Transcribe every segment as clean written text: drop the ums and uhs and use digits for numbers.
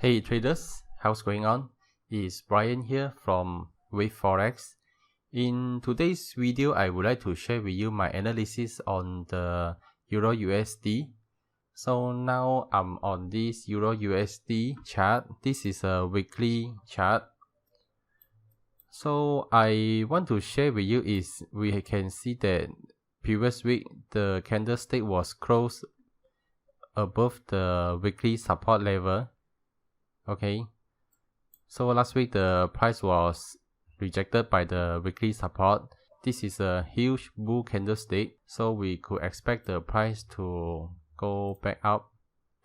Hey traders, how's going on? It's Brian here from Wave Forex. In today's video, I would like to share with you my analysis on the EURUSD. So now I'm on this EURUSD chart. This is a weekly chart. So I want to share with you is we can see that previous week the candlestick was closed above the weekly support level. Okay, so last week the price was rejected by the weekly support. This is a huge bull candlestick, so we could expect the price to go back up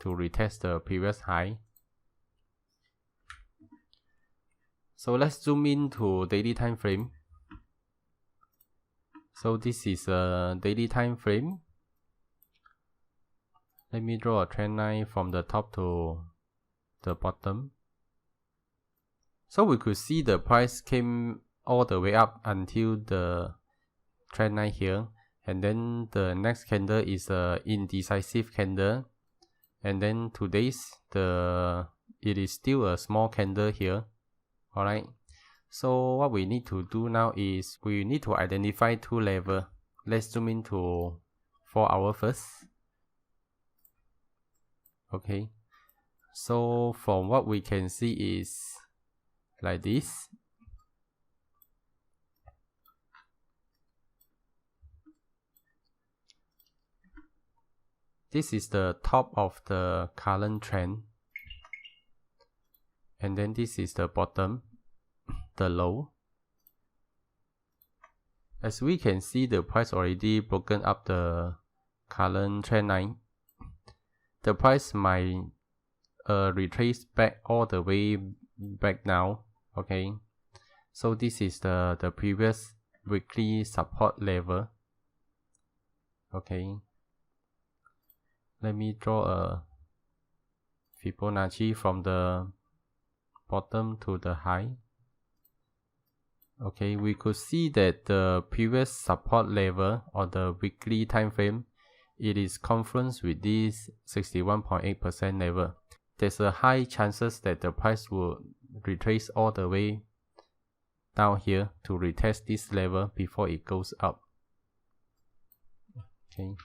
to retest the previous high. So let's zoom into daily time frame. So this is a daily time frame. Let me draw a trend line from the top to the bottom. So we could see the price came all the way up until the trend line here, and then the next candle is a indecisive candle, and then today's it is still a small candle here. Alright, so what we need to do now is we need to identify two levels. Let's zoom into 4 hours first. Okay, so from what we can see is like this. This is the top of the current trend, and then this is the bottom, the low. As we can see, the price already broken up the current trend line. The price might retrace back all the way back now. Okay, so this is the previous weekly support level. Okay, let me draw a Fibonacci from the bottom to the high. Okay, we could see that the previous support level on the weekly time frame, it is confluence with this 61.8% level. There's a high chances that the price will retrace all the way down here to retest this level before it goes up. Okay,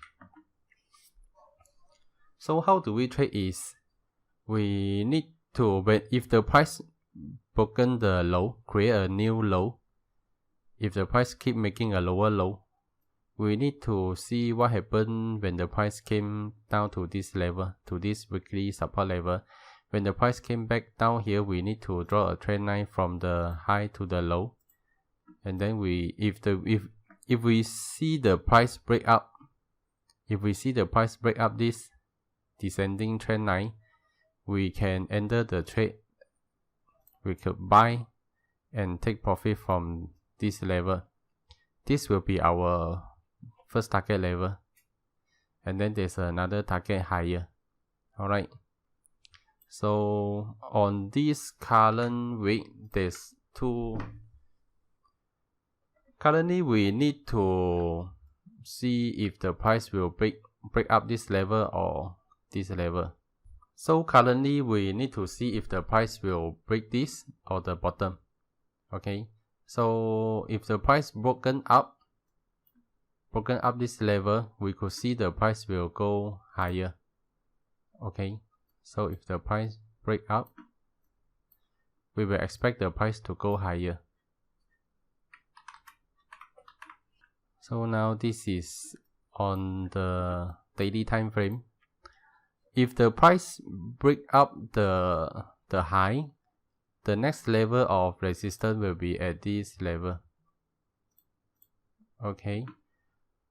so how do we trade is we need to wait. If the price broken the low, create a new low. If the price keep making a lower low, we need to see what happened when the price came down to this level, to this weekly support level. When the price came back down here, we need to draw a trend line from the high to the low, and then if we see the price break up, this descending trend line, we can enter the trade. We could buy and take profit from this level. This will be our first target level, and then there's another target higher. Alright, so on this current week, there's two. Currently we need to see if the price will break up this level or this level. So currently we need to see if the price will break this or the bottom. Okay, so if the price broken up this level, we could see the price will go higher. Okay, so if the price break up, we will expect the price to go higher. So now this is on the daily time frame. If the price break up the high, the next level of resistance will be at this level. Okay,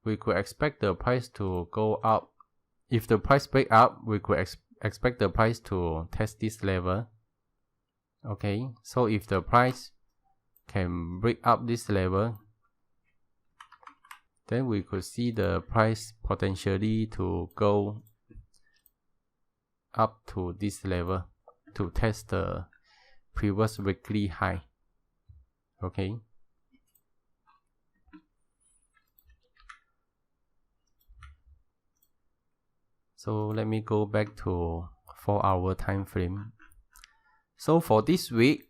we could expect the price to go up. If the price break up, we could expect the price to test this level. Okay, so if the price can break up this level, then we could see the price potentially to go up to this level to test the previous weekly high. Okay, so let me go back to 4 hour time frame. So for this week,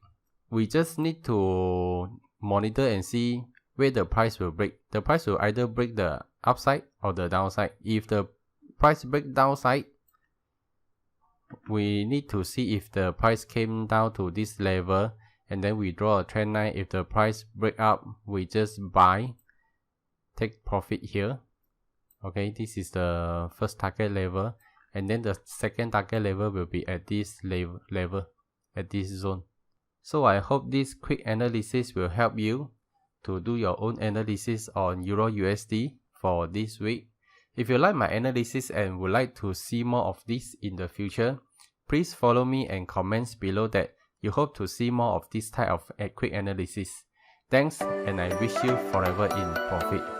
we just need to monitor and see where the price will break. The price will either break the upside or the downside. If the price break downside, we need to see if the price came down to this level, and then we draw a trend line. If the price break up, we just buy, take profit here. Okay, this is the first target level, and then the second target level will be at this level, at this zone. So I hope this quick analysis will help you to do your own analysis on EURUSD for this week. If you like my analysis and would like to see more of this in the future, please follow me and comment below that you hope to see more of this type of quick analysis. Thanks, and I wish you forever in profit.